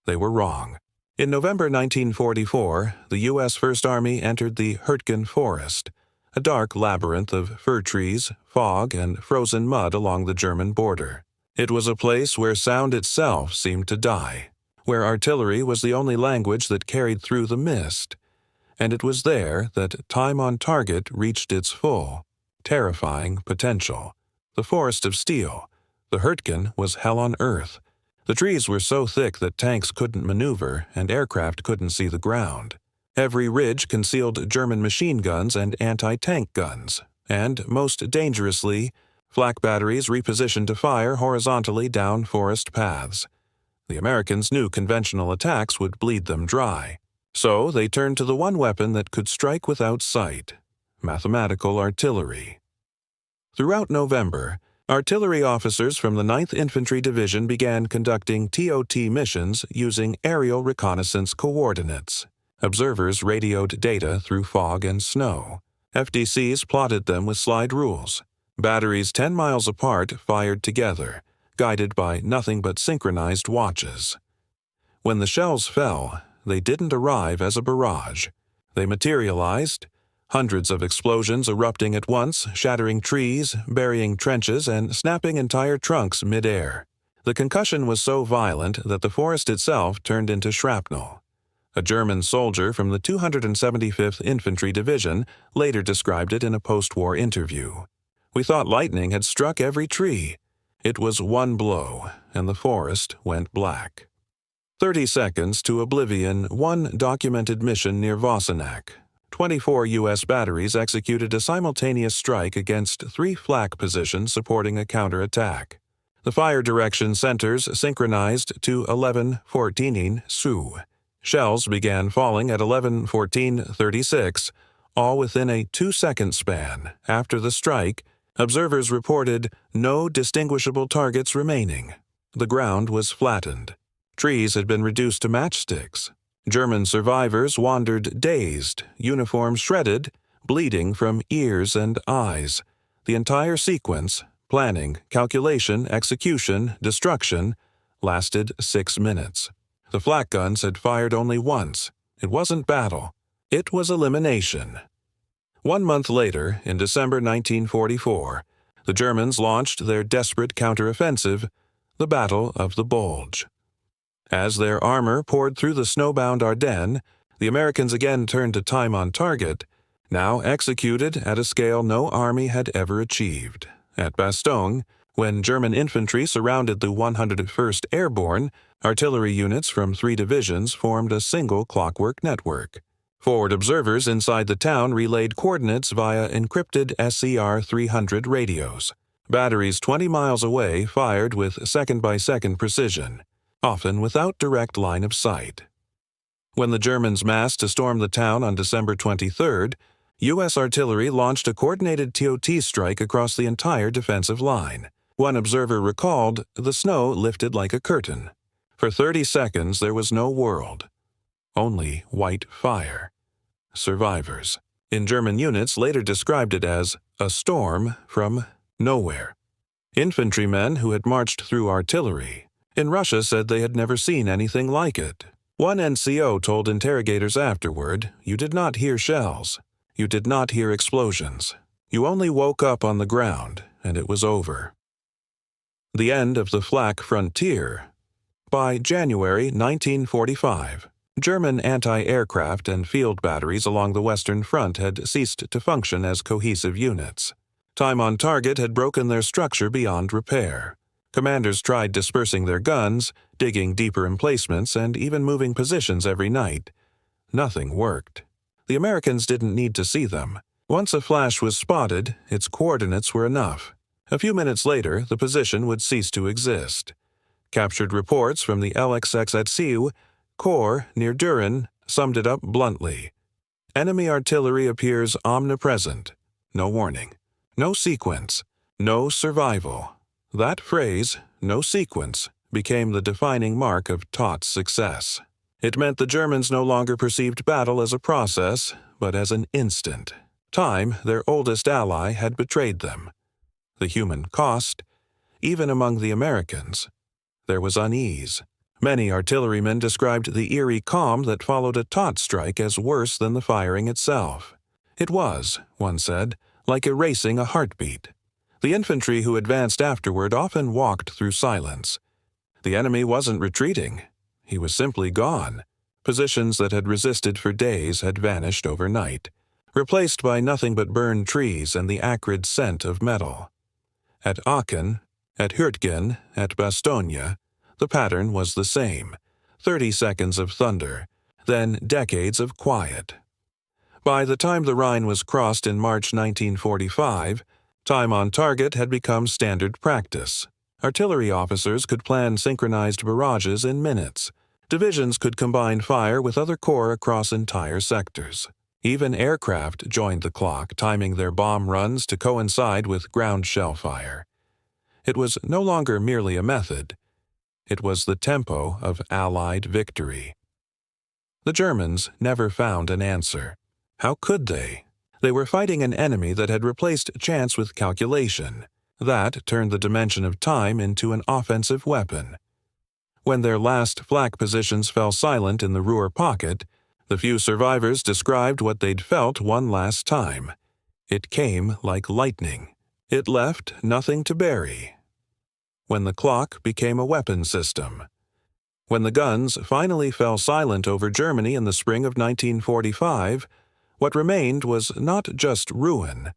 They were wrong. In November 1944, the U.S. First Army entered the Hürtgen Forest, a dark labyrinth of fir trees, fog, and frozen mud along the German border. It was a place where sound itself seemed to die, where artillery was the only language that carried through the mist. And it was there that time on target reached its full, terrifying potential. The forest of steel. The Hürtgen was hell on earth. The trees were so thick that tanks couldn't maneuver and aircraft couldn't see the ground. Every ridge concealed German machine guns and anti-tank guns, and, most dangerously, flak batteries repositioned to fire horizontally down forest paths. The Americans knew conventional attacks would bleed them dry, so they turned to the one weapon that could strike without sight: mathematical artillery. Throughout November, artillery officers from the 9th Infantry Division began conducting TOT missions using aerial reconnaissance coordinates. Observers radioed data through fog and snow. FDCs plotted them with slide rules. Batteries 10 miles apart fired together, guided by nothing but synchronized watches. When the shells fell, they didn't arrive as a barrage. They materialized, hundreds of explosions erupting at once, shattering trees, burying trenches, and snapping entire trunks mid-air. The concussion was so violent that the forest itself turned into shrapnel. A German soldier from the 275th Infantry Division later described it in a post-war interview. "We thought lightning had struck every tree. It was one blow, and the forest went black." 30 seconds to oblivion, one documented mission near Wassenach. 24 U.S. batteries executed a simultaneous strike against 3 flak positions supporting a counterattack. The fire direction centers synchronized to 11:14 Su. Shells began falling at 11:14:36, all within a 2-second span. After the strike, observers reported no distinguishable targets remaining. The ground was flattened. Trees had been reduced to matchsticks. German survivors wandered dazed, uniforms shredded, bleeding from ears and eyes. The entire sequence, planning, calculation, execution, destruction, lasted 6 minutes. The flak guns had fired only once. It wasn't battle. It was elimination. 1 month later, in December 1944, the Germans launched their desperate counteroffensive, the Battle of the Bulge. As their armor poured through the snowbound Ardennes, the Americans again turned to time on target, now executed at a scale no army had ever achieved. At Bastogne, when German infantry surrounded the 101st Airborne, artillery units from 3 divisions formed a single clockwork network. Forward observers inside the town relayed coordinates via encrypted SCR-300 radios. Batteries 20 miles away fired with second-by-second precision, often without direct line of sight. When the Germans massed to storm the town on December 23rd, U.S. artillery launched a coordinated TOT strike across the entire defensive line. One observer recalled, the snow lifted like a curtain. For 30 seconds there was no world. Only white fire. Survivors. In German units later described it as a storm from nowhere. Infantrymen who had marched through artillery. In Russia said they had never seen anything like it. One NCO told interrogators afterward, "You did not hear shells. You did not hear explosions. You only woke up on the ground, and it was over." The end of the flak frontier. By January 1945, German anti-aircraft and field batteries along the Western Front had ceased to function as cohesive units. Time on target had broken their structure beyond repair. Commanders tried dispersing their guns, digging deeper emplacements, and even moving positions every night. Nothing worked. The Americans didn't need to see them. Once a flash was spotted, its coordinates were enough. A few minutes later, the position would cease to exist. Captured reports from the LXX Corps near Düren summed it up bluntly. Enemy artillery appears omnipresent. No warning. No sequence. No survival. That phrase, no sequence, became the defining mark of taut success. It meant the Germans no longer perceived battle as a process, but as an instant. Time, their oldest ally, had betrayed them. The human cost, even among the Americans. There was unease. Many artillerymen described the eerie calm that followed a taut strike as worse than the firing itself. It was, one said, like erasing a heartbeat. The infantry who advanced afterward often walked through silence. The enemy wasn't retreating. He was simply gone. Positions that had resisted for days had vanished overnight, replaced by nothing but burned trees and the acrid scent of metal. At Aachen, at Hürtgen, at Bastogne, the pattern was the same. 30 seconds of thunder, then decades of quiet. By the time the Rhine was crossed in March 1945, time on target had become standard practice. Artillery officers could plan synchronized barrages in minutes. Divisions could combine fire with other corps across entire sectors. Even aircraft joined the clock, timing their bomb runs to coincide with ground shell fire. It was no longer merely a method. It was the tempo of Allied victory. The Germans never found an answer. How could they? They were fighting an enemy that had replaced chance with calculation. That turned the dimension of time into an offensive weapon. When their last flak positions fell silent in the Ruhr pocket, the few survivors described what they'd felt one last time. It came like lightning. It left nothing to bury. When the clock became a weapon system. When the guns finally fell silent over Germany in the spring of 1945, what remained was not just ruin,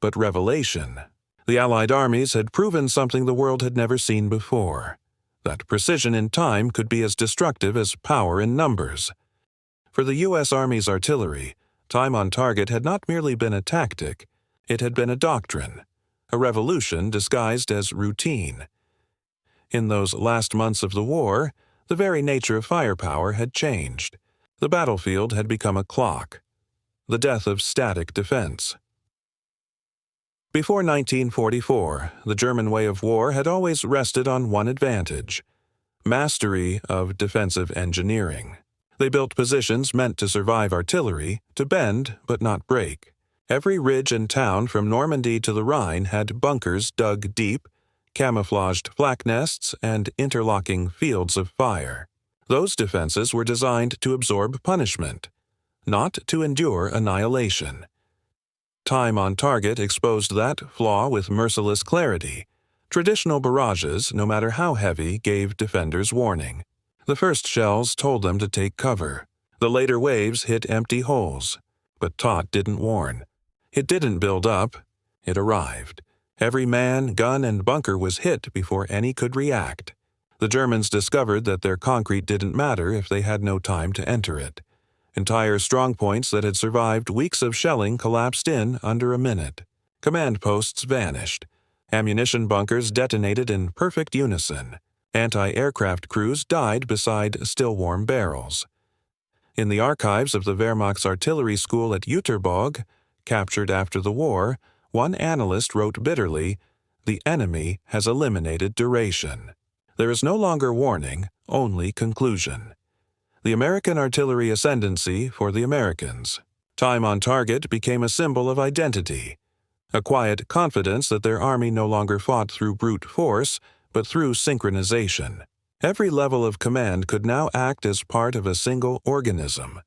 but revelation. The Allied armies had proven something the world had never seen before, that precision in time could be as destructive as power in numbers. For the U.S. Army's artillery, time on target had not merely been a tactic, it had been a doctrine, a revolution disguised as routine. In those last months of the war, the very nature of firepower had changed. The battlefield had become a clock. The death of static defense. Before 1944, the German way of war had always rested on one advantage: mastery of defensive engineering. They built positions meant to survive artillery, to bend but not break. Every ridge and town from Normandy to the Rhine had bunkers dug deep, camouflaged flak nests, and interlocking fields of fire. Those defenses were designed to absorb punishment, not to endure annihilation. Time on target exposed that flaw with merciless clarity. Traditional barrages, no matter how heavy, gave defenders warning. The first shells told them to take cover. The later waves hit empty holes. But taut didn't warn. It didn't build up. It arrived. Every man, gun, and bunker was hit before any could react. The Germans discovered that their concrete didn't matter if they had no time to enter it. Entire strongpoints that had survived weeks of shelling collapsed in under a minute. Command posts vanished. Ammunition bunkers detonated in perfect unison. Anti-aircraft crews died beside still-warm barrels. In the archives of the Wehrmacht's artillery school at Jüterbog, captured after the war, one analyst wrote bitterly, "The enemy has eliminated duration. There is no longer warning, only conclusion." The American artillery ascendancy for the Americans. Time on target became a symbol of identity, a quiet confidence that their army no longer fought through brute force, but through synchronization. Every level of command could now act as part of a single organism.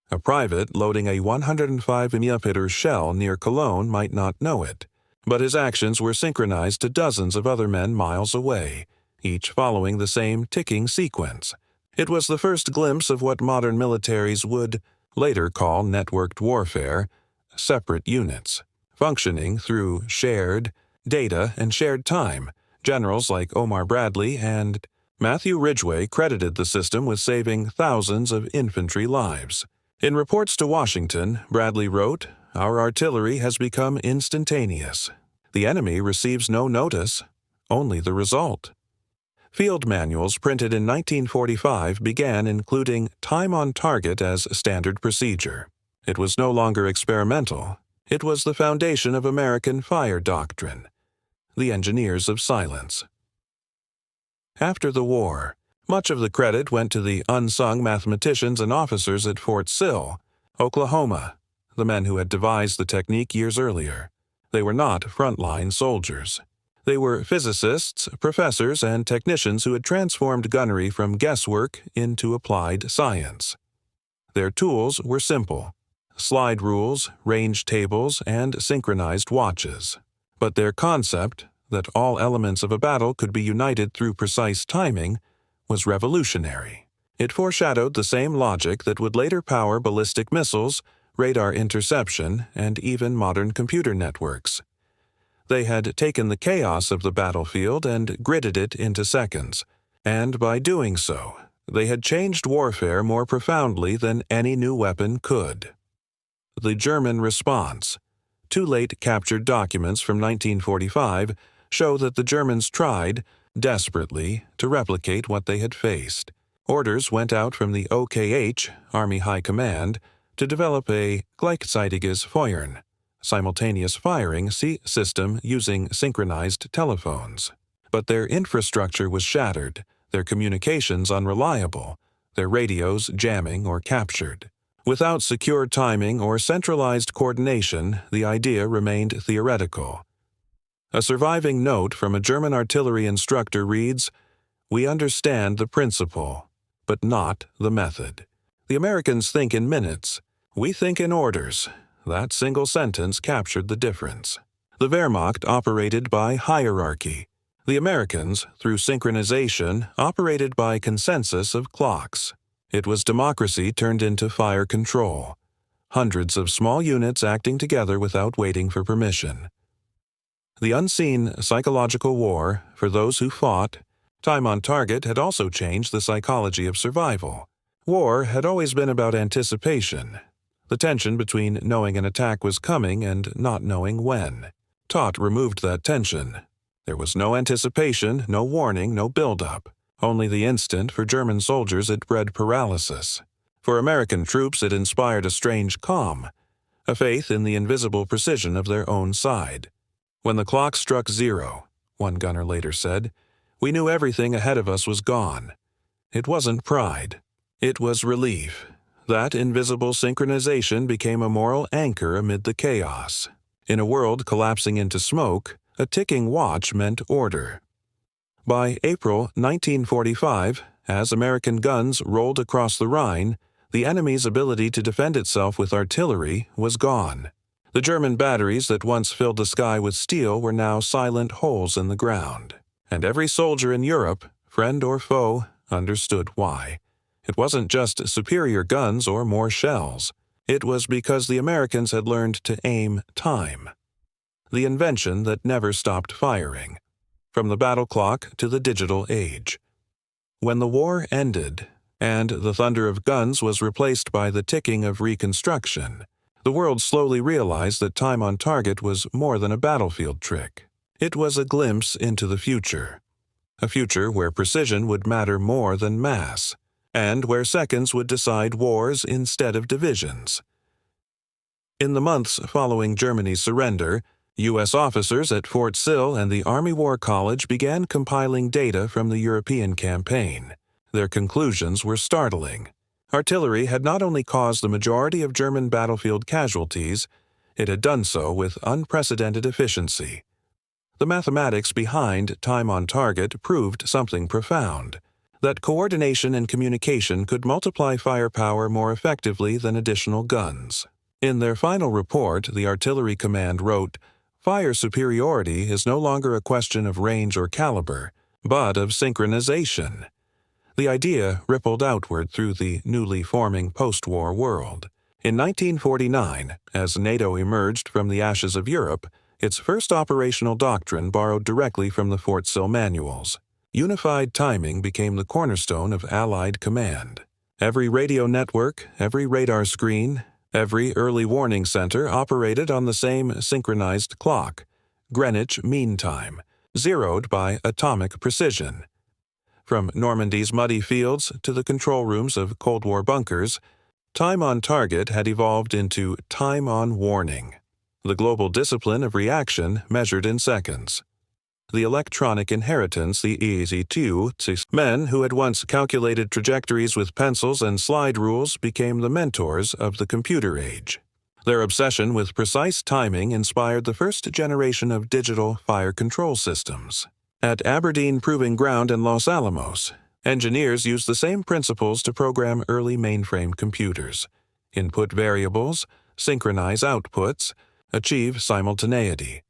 A private loading a 105mm shell near Cologne might not know it, but his actions were synchronized to dozens of other men miles away, each following the same ticking sequence. It was the first glimpse of what modern militaries would later call networked warfare, separate units, functioning through shared data and shared time. Generals like Omar Bradley and Matthew Ridgway credited the system with saving thousands of infantry lives. In reports to Washington, Bradley wrote, "Our artillery has become instantaneous. The enemy receives no notice, only the result." Field manuals printed in 1945 began including time on target as standard procedure. It was no longer experimental. It was the foundation of American fire doctrine, the engineers of silence. After the war, much of the credit went to the unsung mathematicians and officers at Fort Sill, Oklahoma, the men who had devised the technique years earlier. They were not frontline soldiers. They were physicists, professors, and technicians who had transformed gunnery from guesswork into applied science. Their tools were simple: slide rules, range tables, and synchronized watches. But their concept, that all elements of a battle could be united through precise timing, was revolutionary. It foreshadowed the same logic that would later power ballistic missiles, radar interception, and even modern computer networks. They had taken the chaos of the battlefield and gridded it into seconds, and by doing so, they had changed warfare more profoundly than any new weapon could. The German response. Too late captured documents from 1945 show that the Germans tried, desperately, to replicate what they had faced. Orders went out from the OKH, Army High Command, to develop a gleichzeitiges Feuern, simultaneous firing system using synchronized telephones. But their infrastructure was shattered, their communications unreliable, their radios jamming or captured. Without secure timing or centralized coordination, the idea remained theoretical. A surviving note from a German artillery instructor reads, We understand the principle, but not the method. The Americans think in minutes. We think in orders. That single sentence captured the difference. The Wehrmacht operated by hierarchy. The Americans, through synchronization, operated by consensus of clocks. It was democracy turned into fire control. Hundreds of small units acting together without waiting for permission. The unseen psychological war, for those who fought, time on target had also changed the psychology of survival. War had always been about anticipation, the tension between knowing an attack was coming and not knowing when. TOT removed that tension. There was no anticipation, no warning, no build-up. Only the instant. For German soldiers it bred paralysis. For American troops it inspired a strange calm, a faith in the invisible precision of their own side. When the clock struck 0, one gunner later said, we knew everything ahead of us was gone. It wasn't pride. It was relief. That invisible synchronization became a moral anchor amid the chaos. In a world collapsing into smoke, a ticking watch meant order. By April 1945, as American guns rolled across the Rhine, the enemy's ability to defend itself with artillery was gone. The German batteries that once filled the sky with steel were now silent holes in the ground. And every soldier in Europe, friend or foe, understood why. It wasn't just superior guns or more shells. It was because the Americans had learned to aim time. The invention that never stopped firing. From the battle clock to the digital age. When the war ended, and the thunder of guns was replaced by the ticking of reconstruction, the world slowly realized that time on target was more than a battlefield trick. It was a glimpse into the future. A future where precision would matter more than mass, and where seconds would decide wars instead of divisions. In the months following Germany's surrender, U.S. officers at Fort Sill and the Army War College began compiling data from the European campaign. Their conclusions were startling. Artillery had not only caused the majority of German battlefield casualties, it had done so with unprecedented efficiency. The mathematics behind time on target proved something profound, that coordination and communication could multiply firepower more effectively than additional guns. In their final report, the Artillery Command wrote, "Fire superiority is no longer a question of range or caliber, but of synchronization." The idea rippled outward through the newly forming post-war world. In 1949, as NATO emerged from the ashes of Europe, its first operational doctrine borrowed directly from the Fort Sill manuals. Unified timing became the cornerstone of Allied command. Every radio network, every radar screen, every early warning center operated on the same synchronized clock, Greenwich Mean Time, zeroed by atomic precision. From Normandy's muddy fields to the control rooms of Cold War bunkers, time on target had evolved into time on warning, the global discipline of reaction measured in seconds. The electronic inheritance, the EZ2, men who had once calculated trajectories with pencils and slide rules became the mentors of the computer age. Their obsession with precise timing inspired the first generation of digital fire control systems. At Aberdeen Proving Ground in Los Alamos, engineers used the same principles to program early mainframe computers. Input variables, synchronize outputs, achieve simultaneity.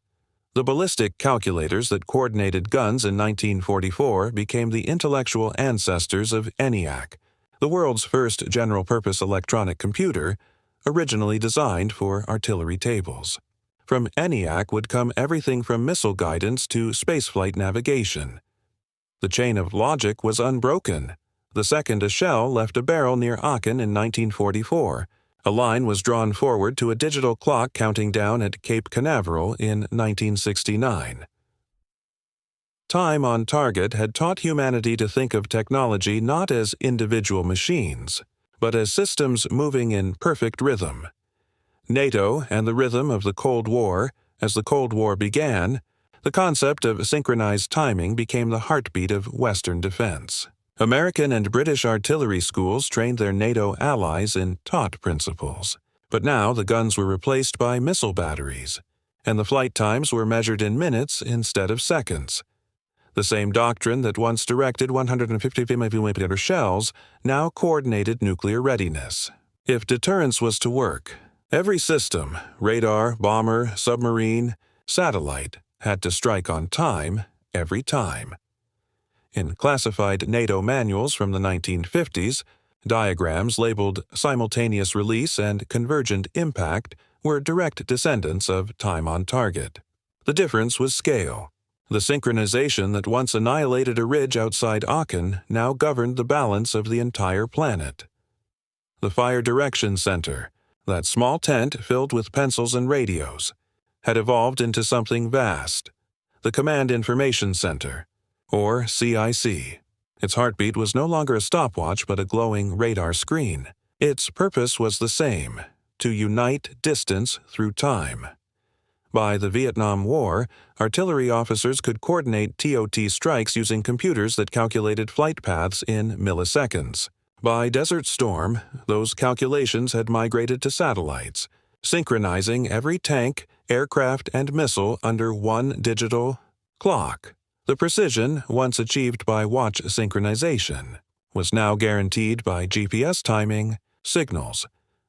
The ballistic calculators that coordinated guns in 1944 became the intellectual ancestors of ENIAC, the world's first general-purpose electronic computer, originally designed for artillery tables. From ENIAC would come everything from missile guidance to spaceflight navigation. The chain of logic was unbroken. The second a shell left a barrel near Aachen in 1944, a line was drawn forward to a digital clock counting down at Cape Canaveral in 1969. Time on target had taught humanity to think of technology not as individual machines, but as systems moving in perfect rhythm. NATO and the rhythm of the Cold War, as the Cold War began, the concept of synchronized timing became the heartbeat of Western defense. American and British artillery schools trained their NATO allies in TOT principles, but now the guns were replaced by missile batteries, and the flight times were measured in minutes instead of seconds. The same doctrine that once directed 150mm shells now coordinated nuclear readiness. If deterrence was to work, every system, radar, bomber, submarine, satellite, had to strike on time every time. In classified NATO manuals from the 1950s, diagrams labeled simultaneous release and convergent impact were direct descendants of time on target. The difference was scale. The synchronization that once annihilated a ridge outside Aachen now governed the balance of the entire planet. The Fire Direction Center, that small tent filled with pencils and radios, had evolved into something vast, the Command Information Center, or CIC. Its heartbeat was no longer a stopwatch but a glowing radar screen. Its purpose was the same, to unite distance through time. By the Vietnam War, artillery officers could coordinate TOT strikes using computers that calculated flight paths in milliseconds. By Desert Storm, those calculations had migrated to satellites, synchronizing every tank, aircraft, and missile under one digital clock. The precision, once achieved by watch synchronization, was now guaranteed by GPS timing, signals,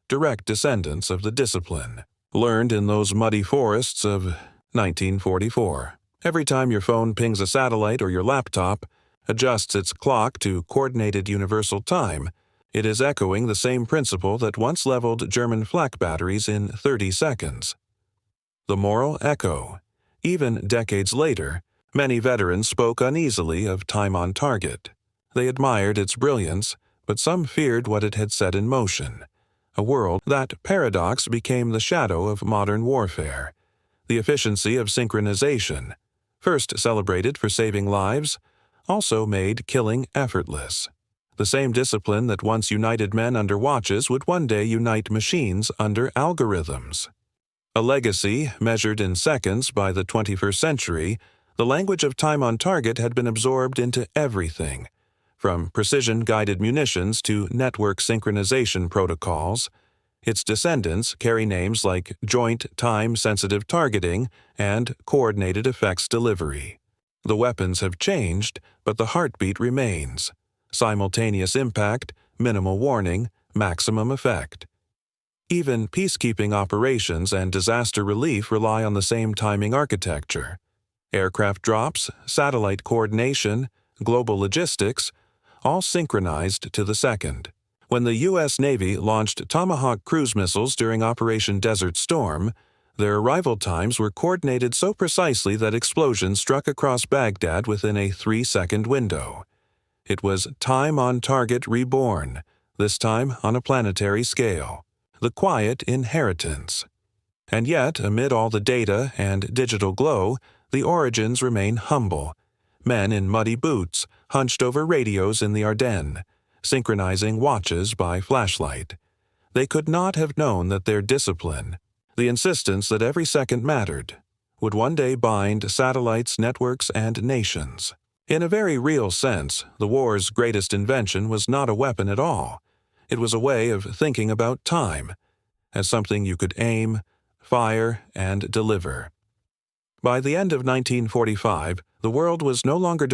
direct descendants of the discipline, learned in those muddy forests of 1944. Every time your phone pings a satellite or your laptop adjusts its clock to coordinated universal time, it is echoing the same principle that once leveled German flak batteries in 30 seconds. The moral echo. Even decades later, many veterans spoke uneasily of time on target. They admired its brilliance, but some feared what it had set in motion. A world that paradox became the shadow of modern warfare. The efficiency of synchronization, first celebrated for saving lives, also made killing effortless. The same discipline that once united men under watches would one day unite machines under algorithms. A legacy measured in seconds by the 21st century, the language of time on target had been absorbed into everything, from precision-guided munitions to network synchronization protocols. Its descendants carry names like Joint Time-Sensitive Targeting and Coordinated Effects Delivery. The weapons have changed, but the heartbeat remains. Simultaneous impact, minimal warning, maximum effect. Even peacekeeping operations and disaster relief rely on the same timing architecture. Aircraft drops, satellite coordination, global logistics, all synchronized to the second. When the U.S. Navy launched Tomahawk cruise missiles during Operation Desert Storm, their arrival times were coordinated so precisely that explosions struck across Baghdad within a 3-second window. It was time on target reborn, this time on a planetary scale. The quiet inheritance. And yet, amid all the data and digital glow, the origins remain humble. Men in muddy boots, hunched over radios in the Ardennes, synchronizing watches by flashlight. They could not have known that their discipline, the insistence that every second mattered, would one day bind satellites, networks, and nations. In a very real sense, the war's greatest invention was not a weapon at all. It was a way of thinking about time, as something you could aim, fire, and deliver. By the end of 1945, the world was no longer